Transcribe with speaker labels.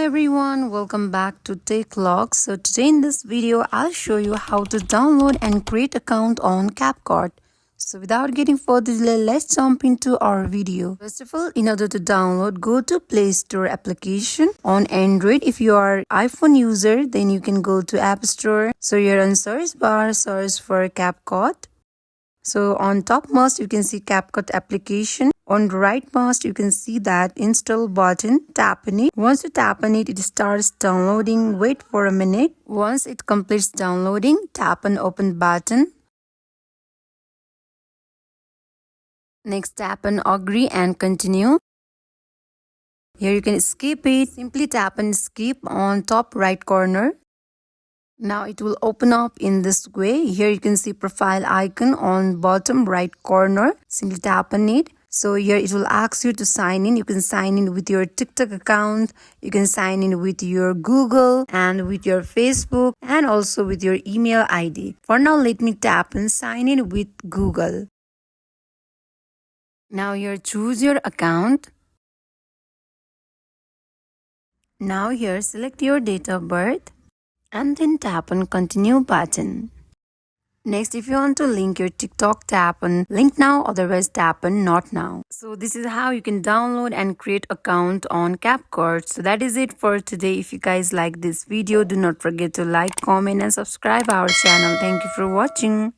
Speaker 1: everyone, welcome back to Tech Log. So today in this video I'll show you how to download and create account on CapCut. So without getting further delay, let's jump into our video. First of all, in order to download, go to Play Store application on Android. If you are iPhone user, then you can go to App Store. So you're on search bar, search for CapCut. So on topmost you can see CapCut application. On the rightmost you can see that install button. Tap on it. Once you tap on it, it starts downloading. Wait for a minute. Once it completes downloading, tap on open button. Next tap on agree and continue. Here you can skip it. Simply tap on skip on top right corner. Now it will open up in this way. Here you can see profile icon on bottom right corner. Simply tap on it. So here it will ask you to sign in. You can sign in with your TikTok account. You can sign in with your Google and with your Facebook and also with your email ID. For now, let me tap on sign in with Google. Now here choose your account. Now here select your date of birth. And then tap on continue button. Next, if you want to link your TikTok, tap on link now, otherwise tap on not now. So this is how you can download and create account on CapCut. So that is it for today. If you guys like this video, do not forget to like, comment and subscribe our channel. Thank you for watching.